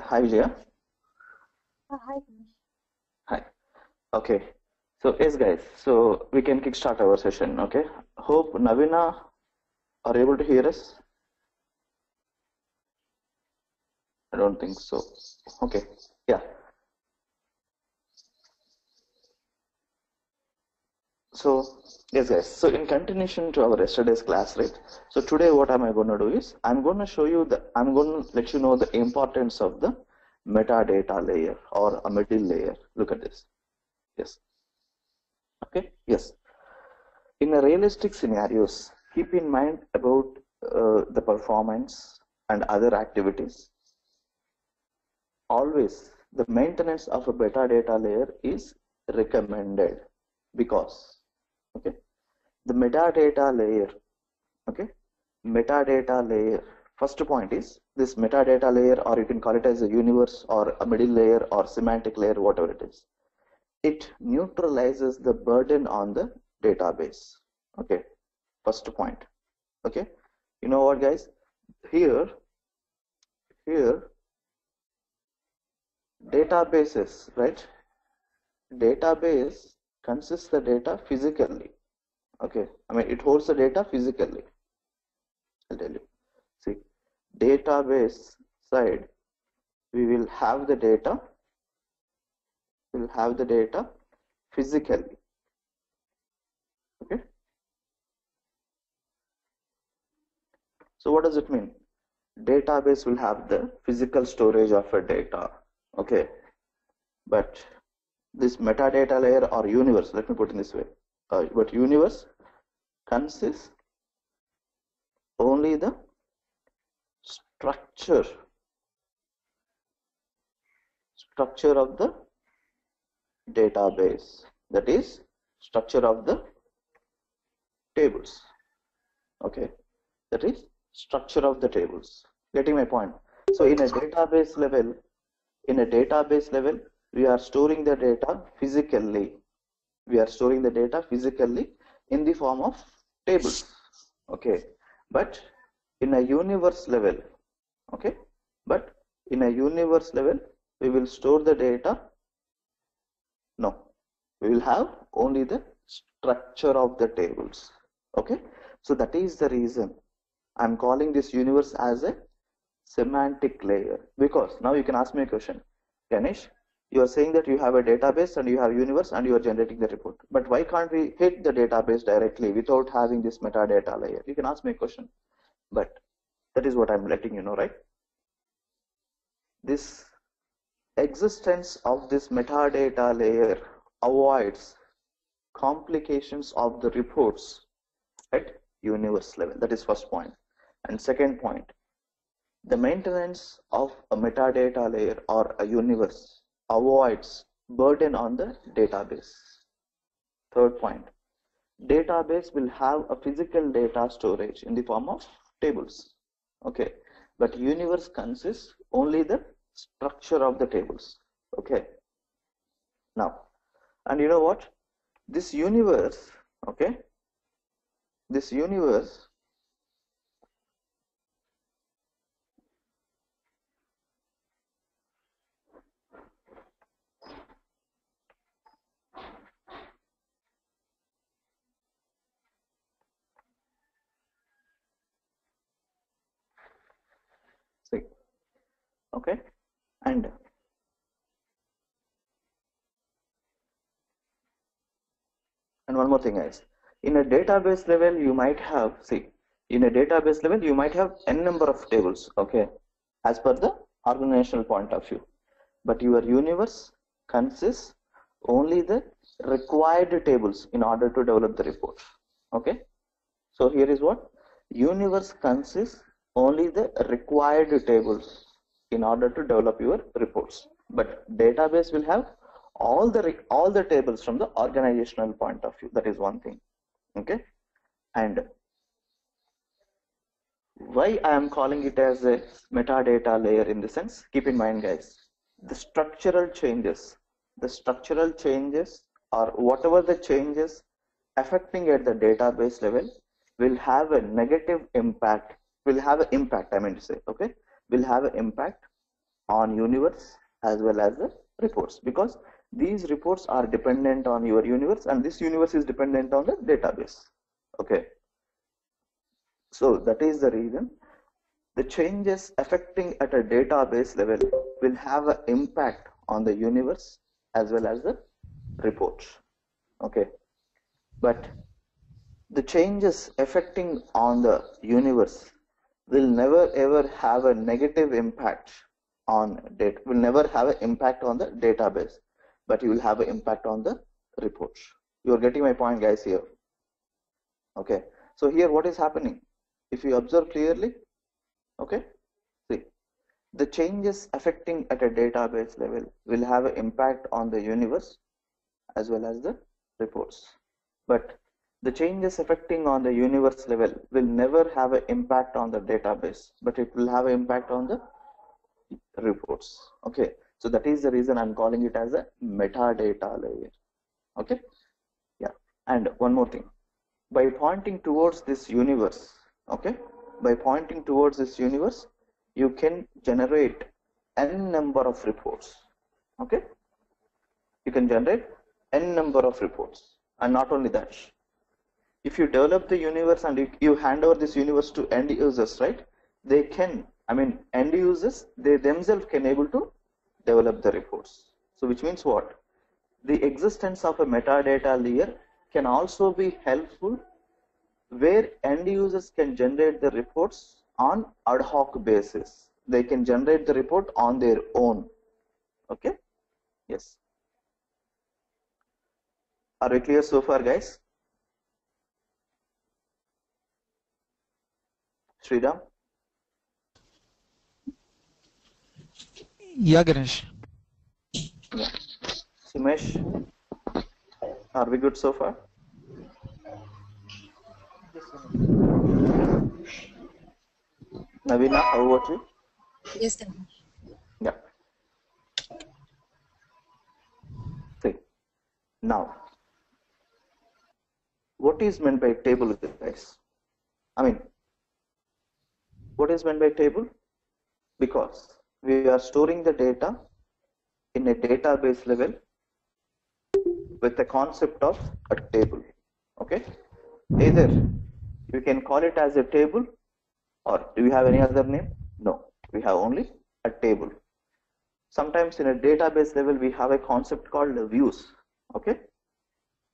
Hi, Vijaya. Hi, Ganesh. Hi. Okay. So, yes, guys. So, we can kickstart our session. Okay. Hope Navina are able to hear us. I don't think so. Okay. Yeah. So, yes, guys. So, in continuation to our yesterday's class, right? So, today, what am I going to do is I'm going to show you I'm going to let you know the importance of the metadata layer or a middle layer. Look at this. Yes. Okay. Yes. In a realistic scenarios, keep in mind about the performance and other activities. Always, the maintenance of a metadata layer is recommended because, okay, the metadata layer, okay, metadata layer. First point is this metadata layer, or you can call it as a universe or a middle layer or semantic layer, whatever it is. It neutralizes the burden on the database. Okay, first point. Okay, you know what, guys? Here, databases, right? Database consists the data physically. Okay, I mean it holds the data physically. I'll tell you. See, database side, we will have the data. We'll have the data physically. Okay. So what does it mean? Database will have the physical storage of a data. Okay, but this metadata layer or universe, let me put it this way, but universe consists only the structure of the database, that is structure of the tables. Okay, that is structure of the tables. Getting my point? So in a database level, we are storing the data physically. We are storing the data physically in the form of tables. Okay, but in a universe level, okay, but in a universe level, we will store the data. No, we will have only the structure of the tables. Okay, so that is the reason I'm calling this universe as a semantic layer. Because now you can ask me a question, Ganesh, you are saying that you have a database and you have universe and you are generating the report, but why can't we hit the database directly without having this metadata layer? You can ask me a question, but that is what I'm letting you know, right? This existence of this metadata layer avoids complications of the reports at universe level. That is first point. And second point, the maintenance of a metadata layer or a universe avoids burden on the database. Third point, database will have a physical data storage in the form of tables. Okay, but universe consists only the structure of the tables. Okay, now, and you know what, this universe, okay, this universe see, okay, and one more thing, guys, in a database level you might have, see, in a database level you might have n number of tables, okay, as per the organizational point of view, but your universe consists only the required tables in order to develop the report. Okay, so here is what, universe consists only the required tables in order to develop your reports, but database will have all the tables from the organizational point of view. That is one thing. Okay, and why I am calling it as a metadata layer in the sense, keep in mind, guys, the structural changes or whatever the changes affecting at the database level will have a negative impact, will have an impact, I mean to say, okay, will have an impact on universe as well as the reports, because these reports are dependent on your universe and this universe is dependent on the database. Okay, so that is the reason the changes affecting at a database level will have an impact on the universe as well as the report. Okay, but the changes affecting on the universe will never ever have a negative impact on data, will never have an impact on the database, but you will have an impact on the report. You are getting my point, guys, here. Okay, so here what is happening? If you observe clearly, okay, see, the changes affecting at a database level will have an impact on the universe as well as the reports. But the changes affecting on the universe level will never have an impact on the database, but it will have an impact on the reports. Okay, so that is the reason I'm calling it as a metadata layer. Okay, yeah, and one more thing. By pointing towards this universe, okay, by pointing towards this universe, you can generate n number of reports. Okay, you can generate n number of reports, and not only that, if you develop the universe and you hand over this universe to end users, right, they can, I mean, end users, they themselves can able to develop the reports. So which means what? The existence of a metadata layer can also be helpful where end users can generate the reports on ad hoc basis. They can generate the report on their own. Okay, yes. Are we clear so far, guys? Sriram? Yeah, Ganesh. Yeah. Sumesh, are we good so far? Navina, how about you? Yes, Ganesh. Yeah. See, now, what is meant by table, guys? I mean, what is meant by table? Because we are storing the data in a database level with the concept of a table. Okay, either you can call it as a table, or do we have any other name? No, we have only a table. Sometimes in a database level we have a concept called views. Okay,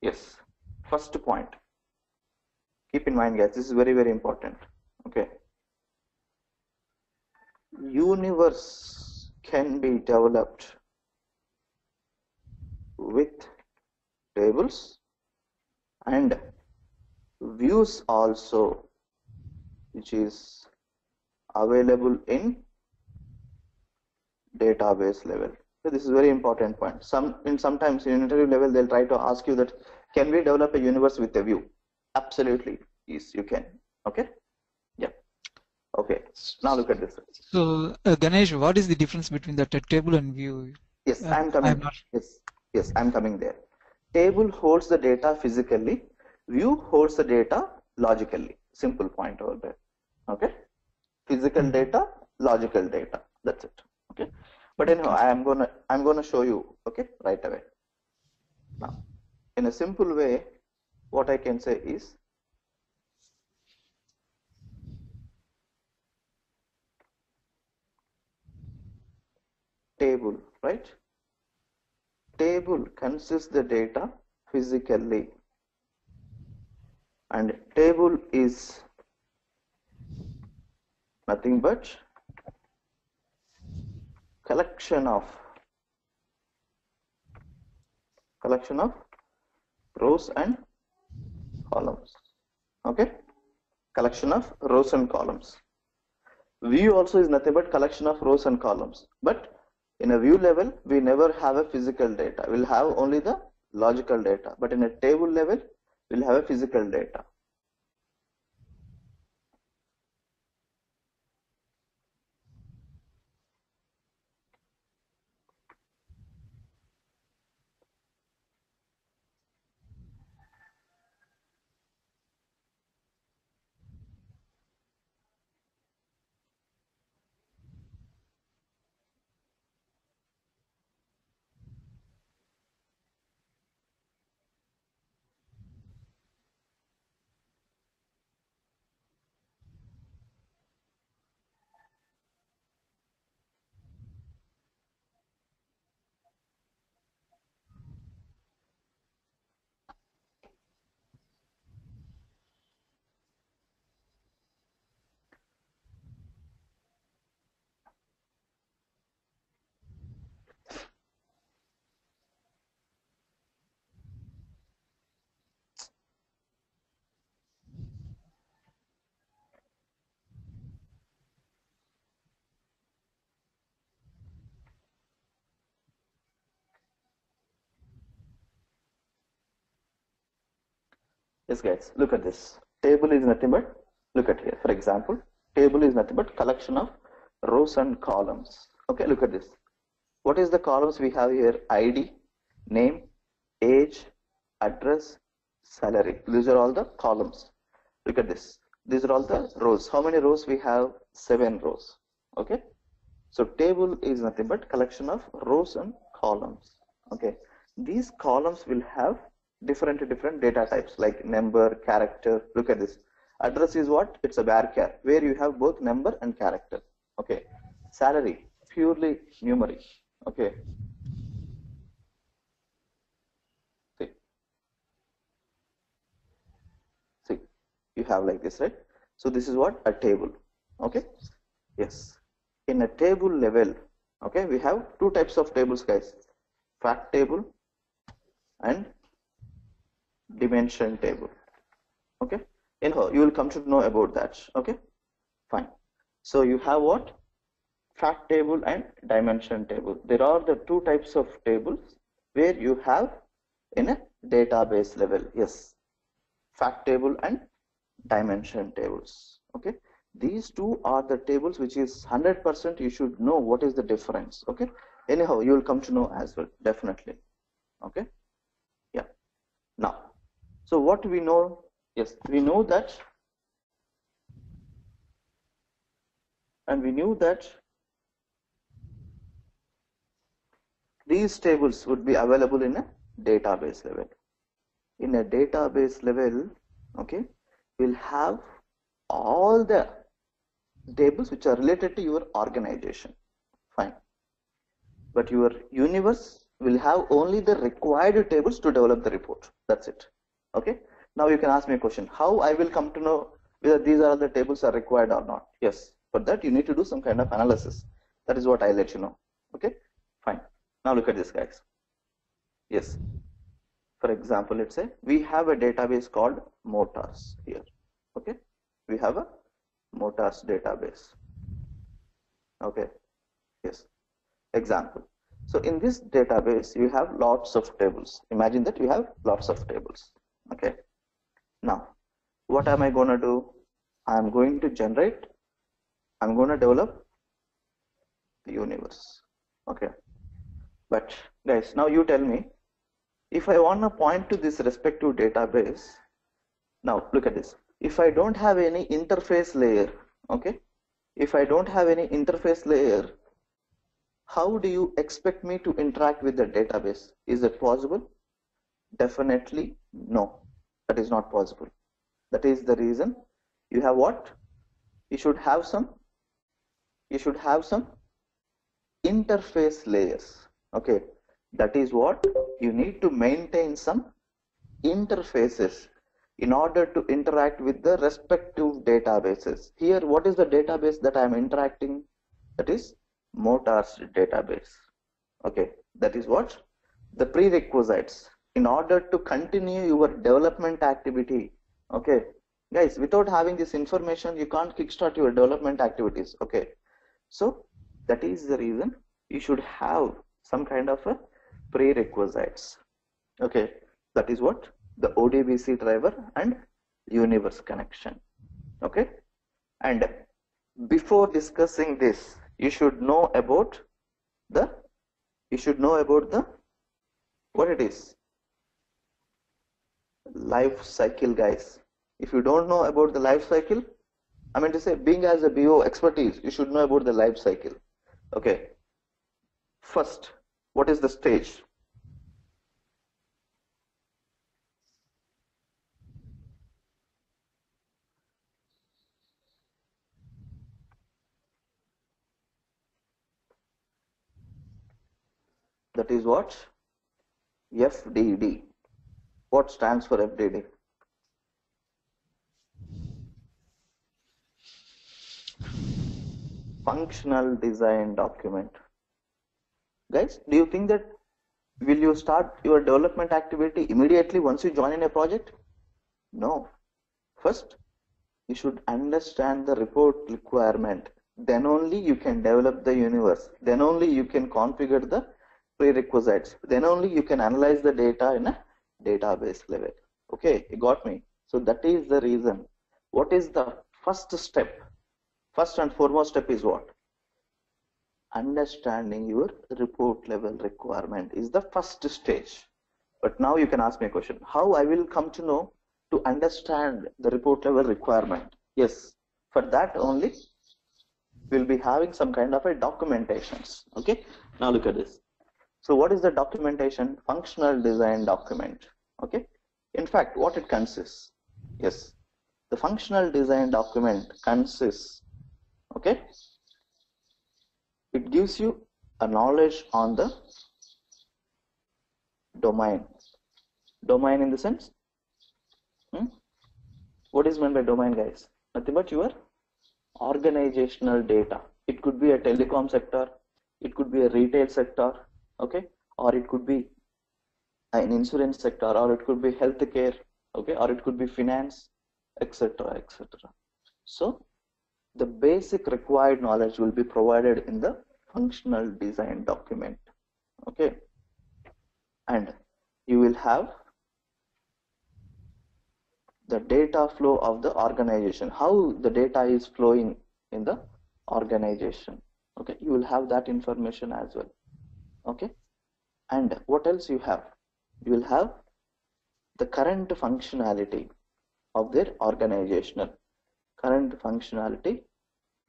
yes, first point, keep in mind, guys, this is very, very important. Okay, universe can be developed with tables and views also, which is available in database level. So this is very important point. Sometimes in interview level they'll try to ask you that can we develop a universe with a view? Absolutely, yes, you can. Okay, yeah. Okay, now look at this. So, Ganesh, what is the difference between the table and view? Yes, I'm coming. Yes, I'm coming there. Table holds the data physically. View holds the data logically. Simple point over there. Okay, physical data, logical data. That's it. Okay, but anyhow, I'm gonna show you. Okay, right away. Now, in a simple way, what I can say is table, right? Table consists the data physically, and table is nothing but collection of rows and columns. Okay, collection of rows and columns. View also is nothing but collection of rows and columns, but in a view level we never have a physical data. We'll have only the logical data, but in a table level we'll have a physical data. Yes, guys, look at this. Table is nothing but, look at here. For example, table is nothing but collection of rows and columns. Okay, look at this. What is the columns we have here? ID, name, age, address, salary. These are all the columns. Look at this. These are all the rows. How many rows we have? 7 rows. Okay. So table is nothing but collection of rows and columns. Okay. These columns will have different data types like number, character. Look at this. Address is what? It's a varchar where you have both number and character. Okay. Salary, purely numeric. Okay. See, you have like this, right? So this is what? A table. Okay. Yes. In a table level, okay, we have two types of tables, guys. Fact table and dimension table. Okay. Anyhow, you will come to know about that. Okay. Fine. So you have what? Fact table and dimension table. There are the two types of tables where you have in a database level. Yes. Fact table and dimension tables. Okay. These two are the tables which is 100% you should know what is the difference. Okay. Anyhow, you will come to know as well. Definitely. Okay. Yeah. Now, so what we know? Yes, we know that, and we knew that these tables would be available in a database level. In a database level, okay, we'll have all the tables which are related to your organization. Fine. But your universe will have only the required tables to develop the report. That's it. Okay. Now you can ask me a question. How I will come to know whether these are the tables are required or not? Yes. For that you need to do some kind of analysis. That is what I'll let you know. Okay. Fine. Now look at this, guys. Yes. For example, let's say we have a database called motors here. Okay. We have a motors database. Okay. Yes. Example. So in this database, you have lots of tables. Imagine that you have lots of tables. Okay. Now, what am I going to do? I'm going to develop the universe. Okay. But guys, now you tell me, if I want to point to this respective database, now look at this. If I don't have any interface layer, okay. If I don't have any interface layer, how do you expect me to interact with the database? Is it possible? Definitely no. That is not possible. That is the reason you have what? You should have some interface layers. Okay. That is what you need to maintain some interfaces in order to interact with the respective databases. Here, what is the database that I am interacting? That is motors database. Okay, that is what the prerequisites in order to continue your development activity. Okay, guys, without having this information, you can't kickstart your development activities. Okay, so that is the reason you should have some kind of a prerequisites. Okay, that is what the ODBC driver and universe connection. Okay, and before discussing this, you should know about the what it is, life cycle, guys. If you don't know about the life cycle, I mean to say, being as a BO expertise, you should know about the life cycle. Okay, first, what is the stage? That is what? FDD. What stands for FDD? Functional design document. Guys, do you think that will you start your development activity immediately once you join in a project? No. First, you should understand the report requirement. Then only you can develop the universe. Then only you can configure the prerequisites. Then only you can analyze the data in a database level. Okay, you got me. So that is the reason. What is the first step? First and foremost step is what? Understanding your report level requirement is the first stage. But now you can ask me a question. How I will come to know to understand the report level requirement? Yes, for that only we'll be having some kind of a documentations. Okay, now look at this. So what is the documentation? Functional design document. Okay, in fact, what it consists? Yes, the functional design document consists, okay, it gives you a knowledge on the domain. Domain in the sense, what is meant by domain, guys? Nothing but your organizational data. It could be a telecom sector, it could be a retail sector, okay, or it could be an insurance sector, or it could be healthcare, okay, or it could be finance, etc., etc. So the basic required knowledge will be provided in the functional design document, okay, and you will have the data flow of the organization, how the data is flowing in the organization, okay, you will have that information as well, okay. And what else you have? You will have the current functionality of their organizational, current functionality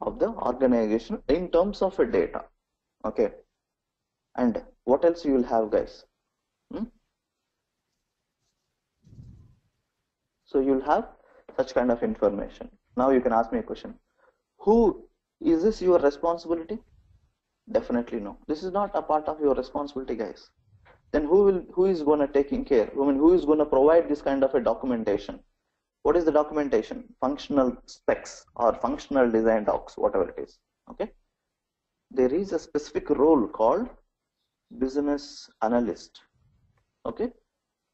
of the organization in terms of a data, okay. And what else you will have, guys? So you'll have such kind of information. Now you can ask me a question. Who is this your responsibility? Definitely no. This is not a part of your responsibility, guys. Then who is going to taking care? I mean, who is going to provide this kind of a documentation? What is the documentation? Functional specs or functional design docs, whatever it is. Okay. There is a specific role called business analyst. Okay.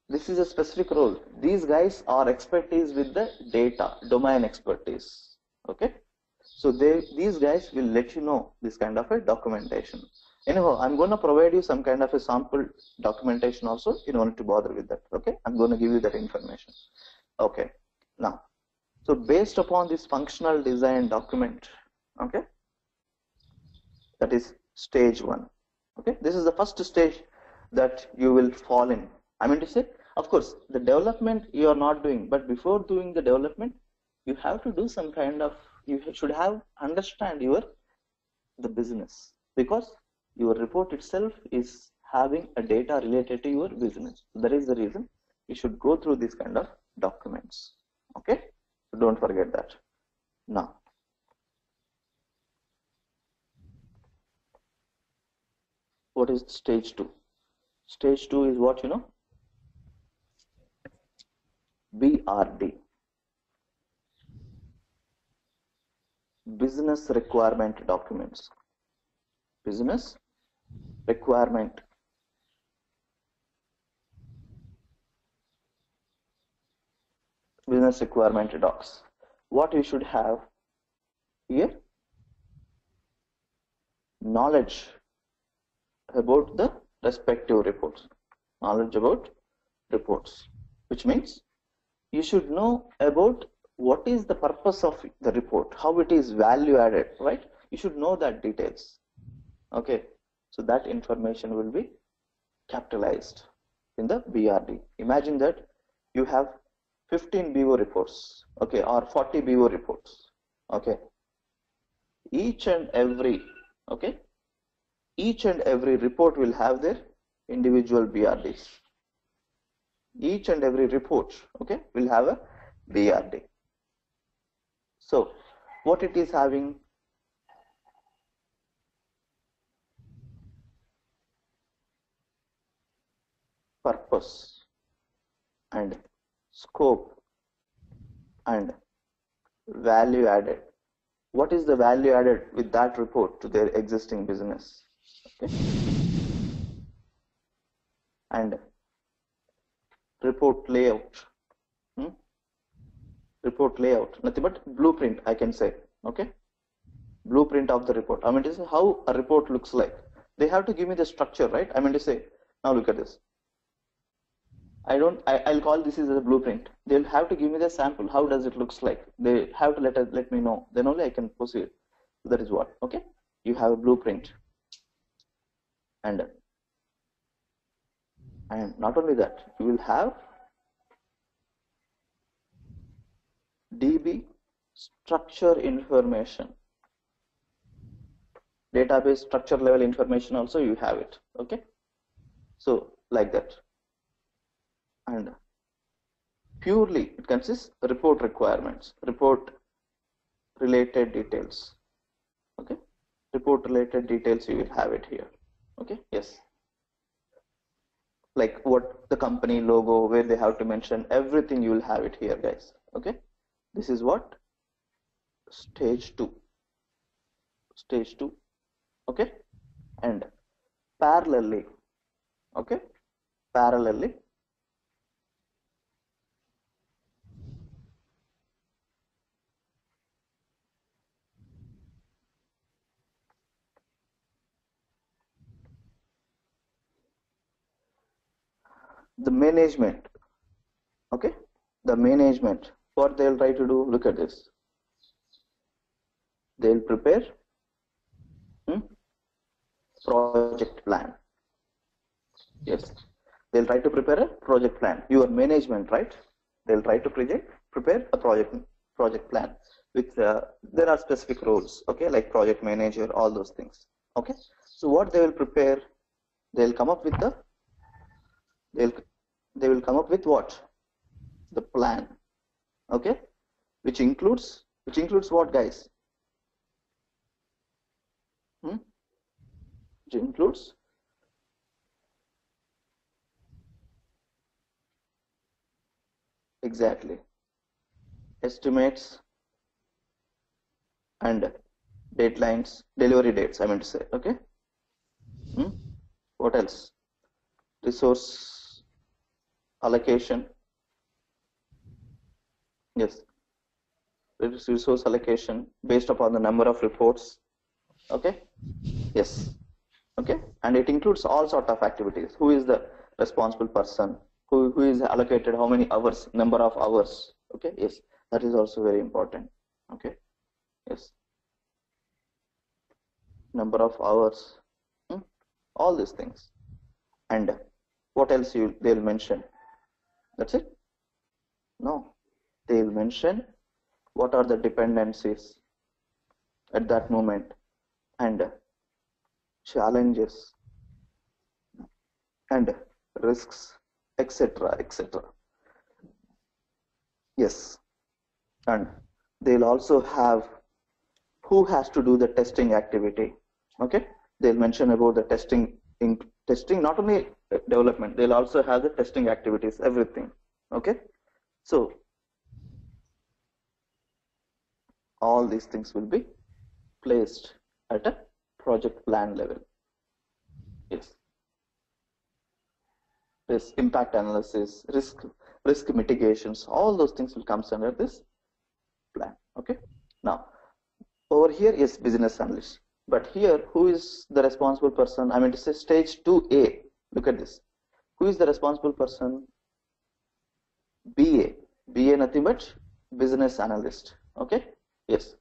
This is a specific role. These guys are expertise with the data, domain expertise. Okay. So these guys will let you know this kind of a documentation. Anyhow, I'm going to provide you some kind of a sample documentation also. You don't need to bother with that. Okay. I'm going to give you that information. Okay. Now, so based upon this functional design document, okay, that is stage 1. Okay. This is the first stage that you will fall in. I mean to say, of course, the development you are not doing, but before doing the development, you have to do some kind of, you should have understand the business, because your report itself is having a data related to your business. That is the reason you should go through this kind of documents. Okay, so don't forget that. Now, what is stage 2? Stage 2 is what, you know? BRD, business requirement documents. Business requirement. Business requirement docs. What you should have here? Knowledge about the respective reports. Knowledge about reports, which means you should know about what is the purpose of the report, how it is value added, right? You should know that details. Okay, so that information will be capitalized in the BRD. Imagine that you have 15 BO reports, okay, or 40 BO reports, okay. Each and every report will have their individual BRDs. Each and every report, okay, will have a BRD. So what it is having? Purpose and scope and value added. What is the value added with that report to their existing business? Okay. And report layout. Report layout, nothing but blueprint, I can say. Okay, blueprint of the report. I mean to say how a report looks like. They have to give me the structure, right? I mean to say, now look at this. I'll call this as a blueprint. They'll have to give me the sample. How does it looks like? They have to let me know. Then only I can proceed. That is what. Okay. You have a blueprint, and not only that, you will have DB structure information, database structure level information. Also, you have it. Okay. So like that, and purely it consists report requirements, report related details. Okay, report related details, you will have it here. Okay, yes, like what the company logo, where they have to mention everything, you will have it here, guys. Okay, this is what stage 2. Okay, and parallelly, okay, parallelly, the management. Okay, the management, what they'll try to do, look at this, they'll prepare project plan. Yes, they'll try to prepare a project plan. Your management, right? They'll try to prepare a project plan with there are specific roles. Okay, like project manager, all those things. Okay, so what they will prepare, they'll come up with the they will come up with what, the plan. Okay, which includes what, guys? Which includes exactly estimates and deadlines, delivery dates, I meant to say. Okay, what else? Resource allocation. Yes, resource allocation based upon the number of reports. Okay, yes. Okay, and it includes all sort of activities. Who is the responsible person, who is allocated how many hours, number of hours. Okay, yes, that is also very important. Okay, yes, number of hours, all these things. And what else they'll mention? That's it? No, they'll mention what are the dependencies at that moment, and challenges and risks, etc., etc. Yes, and they'll also have who has to do the testing activity. Okay, they'll mention about the testing, not only development, they'll also have the testing activities, everything. Okay, so all these things will be placed at a project plan level. Yes, this impact analysis, risk mitigations, all those things will come under this plan. Okay, now over here is business analyst, but here who is the responsible person? I mean to say stage 2A. Look at this. Who is the responsible person? BA. Nothing but business analyst. Okay, yes,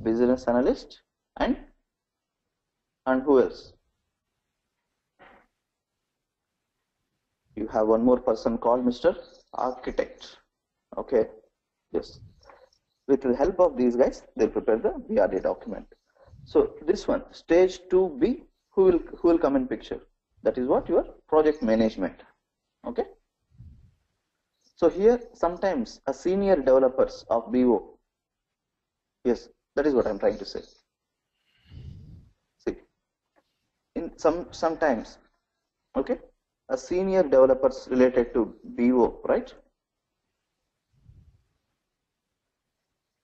business analyst, and who else? You have one more person called Mr. Architect. Okay, yes. With the help of these guys, they'll prepare the BRD document. So this one, stage 2B, who will come in picture? That is what, your project management. Okay. So here sometimes a senior developers of BO. Yes, that is what I'm trying to say. See, in sometimes, okay, a senior developers related to BO, right?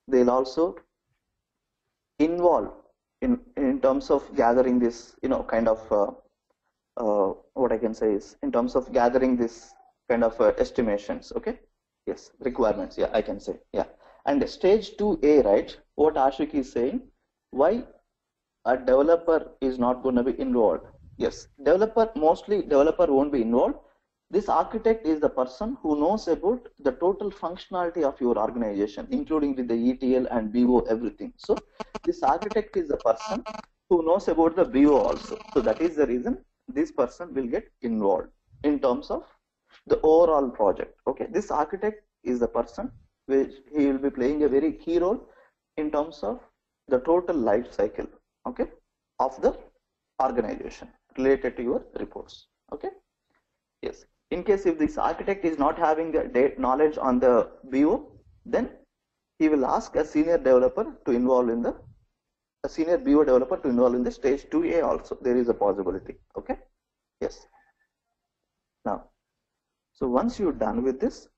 They'll also involve in terms of gathering this, kind of what I can say is in terms of gathering this kind of estimations. Okay, yes, requirements. Yeah, I can say. Yeah, and stage 2A, right? What Ashik is saying, why a developer is not going to be involved? Yes, mostly developer won't be involved. This architect is the person who knows about the total functionality of your organization, including with the ETL and BO, everything. So this architect is the person who knows about the BO also. So that is the reason this person will get involved in terms of the overall project. Okay, this architect is the person which he will be playing a very key role in terms of the total life cycle, okay, of the organization related to your reports. Okay, yes. In case if this architect is not having the knowledge on the BO, then he will ask a senior developer to involve in the senior BO developer to involve in the stage 2A also. There is a possibility. Okay, yes. Now, so once you're done with this,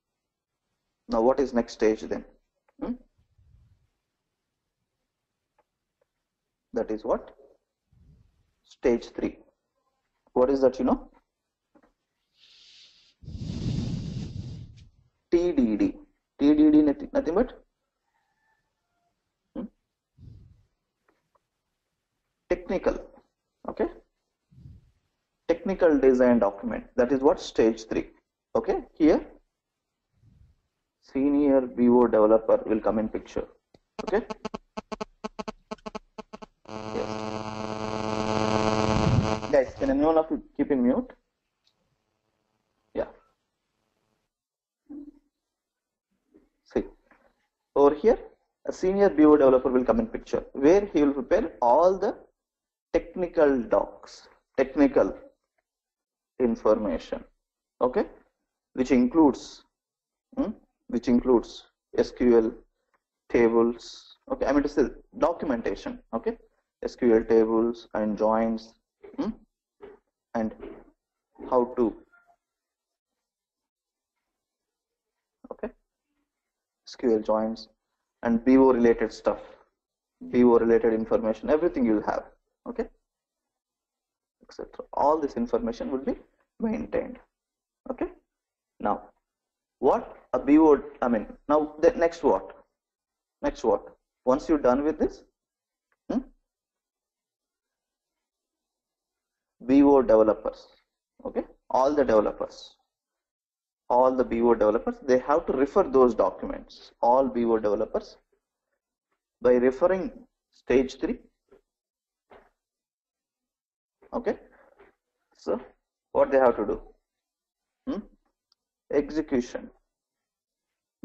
now what is next stage then? That is what? Stage 3. What is that, you know? TDD. TDD nothing but technical. Okay? Technical design document. That is what? Stage 3. Okay? Here, senior BO developer will come in picture. Okay? Guys, can anyone of you keep in mute? Yeah. See, over here, a senior BO developer will come in picture, where he will prepare all the technical docs, technical information, okay, which includes SQL tables, okay, I mean to say documentation, okay, SQL tables and joins, and how to, okay, SQL joins and BO related stuff, BO related information, everything you'll have, okay, etc. All this information will be maintained. Okay. Now, what a BO, I mean, now the next what? Next what? Once you're done with this, BO developers, okay, all the developers, all the BO developers, they have to refer those documents, all BO developers, by referring stage 3. Okay, so what they have to do? Execution,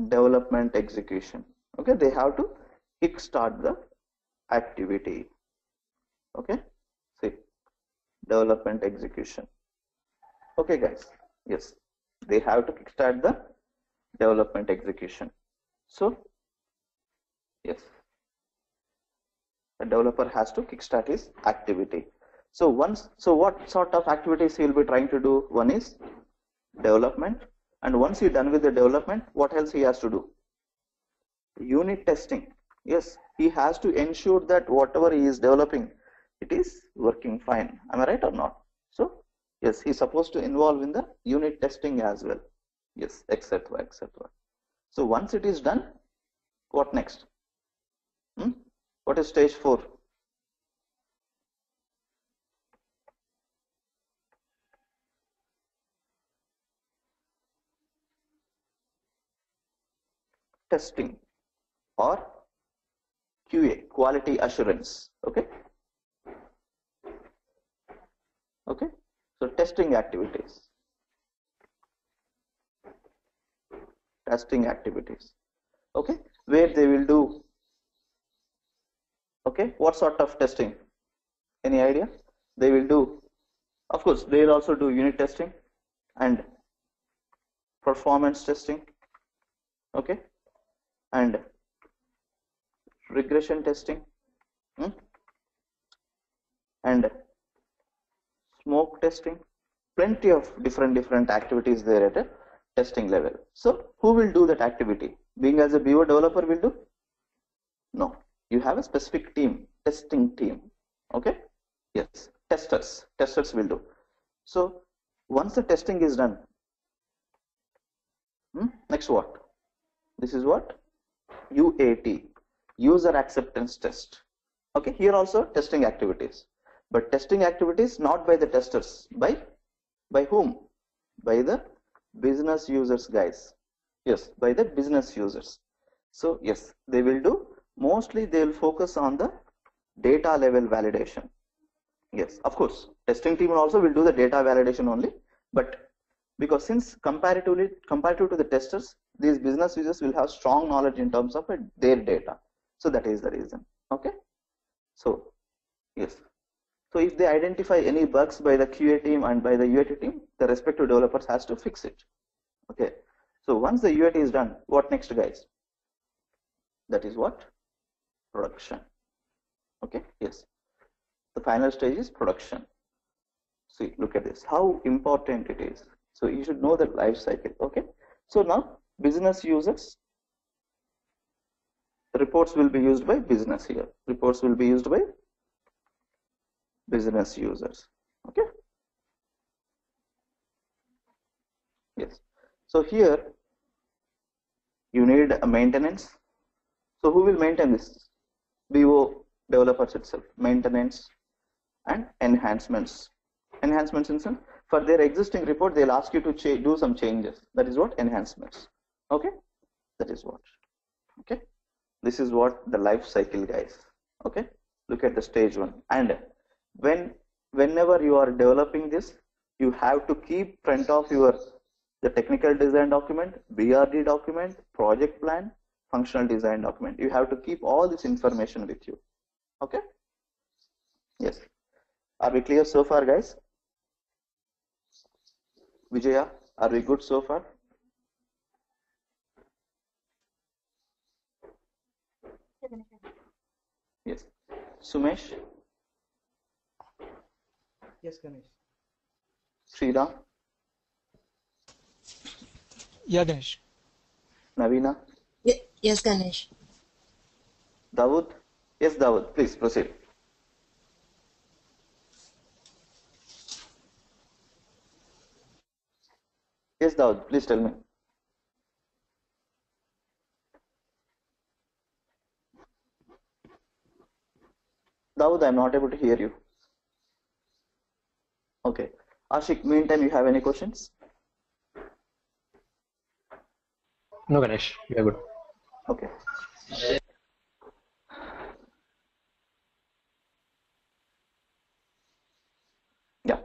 development execution. Okay, they have to kickstart the activity. Okay, see, development execution. Okay, guys, yes, they have to kickstart the development execution. So, yes, the developer has to kickstart his activity. So what sort of activities he will be trying to do? One is development, and once he's done with the development, what else he has to do? Unit testing. Yes, he has to ensure that whatever he is developing, it is working fine. Am I right or not? So yes, he's supposed to involve in the unit testing as well. Yes, etc., etc. So once it is done, what next? What is stage 4? Testing or QA, quality assurance. Okay. Okay. So testing activities. Testing activities. Okay. Where they will do. Okay. What sort of testing? Any idea? They will do. Of course, they will also do unit testing and performance testing. Okay. And regression testing, and smoke testing. Plenty of different activities there at a testing level. So who will do that activity? Being as a BO developer will do? No, you have a specific team, testing team. Okay, yes, testers will do. So once the testing is done, next what? This is what? UAT, user acceptance test. Okay, here also testing activities, but testing activities not by the testers, by whom? By the business users, guys. Yes, by the business users. So yes, they will do, mostly they will focus on the data level validation. Yes, of course, testing team also will do the data validation only, but because since comparative to the testers, these business users will have strong knowledge in terms of their data. So that is the reason. Okay. So yes. So if they identify any bugs by the QA team and by the UAT team, the respective developers has to fix it. Okay. So once the UAT is done, what next, guys? That is what? Production. Okay. Yes. The final stage is production. See, look at this, how important it is. So you should know the life cycle. Okay. So now business users, reports will be used by business here. Reports will be used by business users. Okay. Yes. So here you need a maintenance. So who will maintain this? BO developers itself. Maintenance and enhancements. Enhancements in some, for their existing report, they'll ask you to do some changes. That is what enhancements. Okay. That is what. Okay. This is what the life cycle, guys. Okay. Look at the stage one. And whenever you are developing this, you have to keep front of the technical design document, BRD document, project plan, functional design document. You have to keep all this information with you. Okay. Yes. Are we clear so far, guys? Vijaya, are we good so far? Yes. Sumesh? Yes, Ganesh. Sriram? Yeah, Ganesh. Navina? Yes, Ganesh. Dawood? Yes, Dawood, please proceed. Yes, Dawood, please tell me. Dawood, I'm not able to hear you. Okay. Ashik, meantime, you have any questions? No, Ganesh, you are good. Okay. Yeah.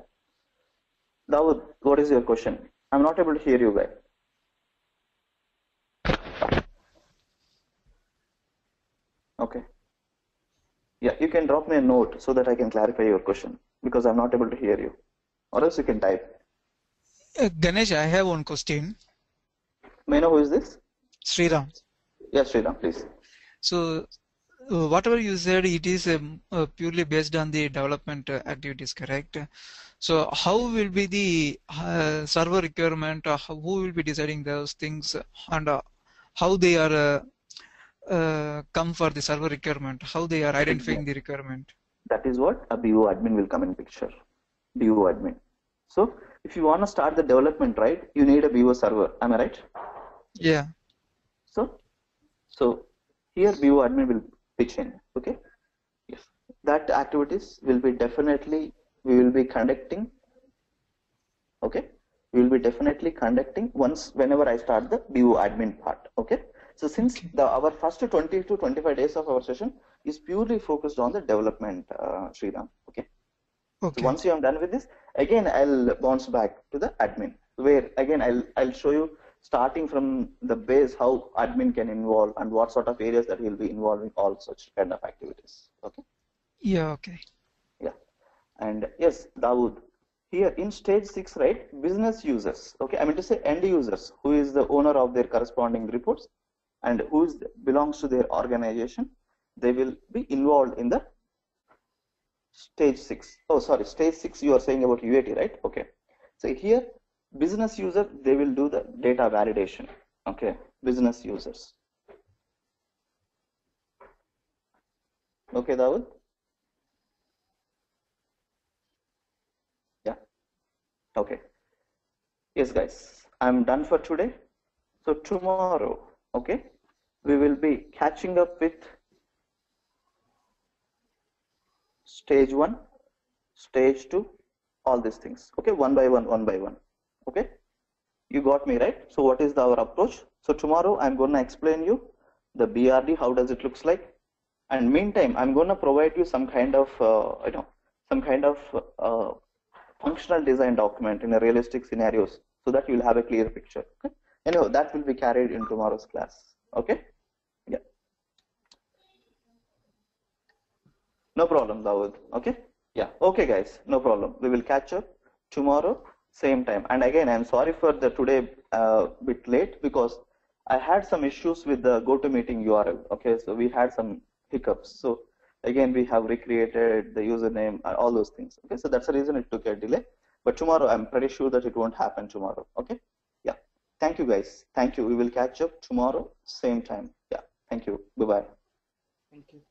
Dawood, what is your question? I'm not able to hear you, guys. Okay. Yeah, you can drop me a note so that I can clarify your question because I'm not able to hear you. Or else you can type. Ganesh, I have one question. May I know who is this? Sriram. Yes, Sriram, please. So, whatever you said, it is purely based on the development activities, correct? So, how will be the server requirement? Who will be deciding those things, and how they are come for the server requirement? How they are identifying the requirement? That is what a BO admin will come in picture. BO admin. So, if you want to start the development, right, you need a BO server. Am I right? Yeah. So here BO admin will pitch in. Okay. Yes. That activities will be definitely we will be conducting. Okay. We will be definitely conducting whenever I start the BO admin part. Okay. So since our first 20 to 25 days of our session is purely focused on the development, Sriram. Okay. Okay. So once you are done with this, again I'll bounce back to the admin, where again I'll show you starting from the base how admin can involve and what sort of areas that will be involving all such kind of activities. Okay. Yeah. Okay. Yeah. And yes, Dawood, here in stage 6, right, business users. Okay, I mean to say end users, who is the owner of their corresponding reports and who belongs to their organization, they will be involved in the stage 6. Oh, sorry, stage 6 you are saying about UAT, right? Okay. So here, business user, they will do the data validation. Okay, business users. Okay, Dawood? Yeah. Okay. Yes, guys, I'm done for today. So tomorrow, okay, we will be catching up with stage 1, stage 2, all these things. Okay, one by one. Okay. You got me, right? So what is our approach? So tomorrow I'm going to explain you the BRD, how does it looks like, and meantime I'm going to provide you some kind of functional design document in a realistic scenarios, so that you'll have a clear picture. Okay? Anyhow, that will be carried in tomorrow's class. Okay? Yeah. No problem, Dawood. Okay? Yeah. Okay, guys. No problem. We will catch up tomorrow, same time. And again, I'm sorry for the today bit late, because I had some issues with the GoToMeeting URL. Okay, so we had some hiccups. So again, we have recreated the username and all those things. Okay, so that's the reason it took a delay. But tomorrow, I'm pretty sure that it won't happen tomorrow. Okay? Yeah. Thank you, guys. Thank you. We will catch up tomorrow, same time. Yeah. Thank you. Bye-bye. Thank you.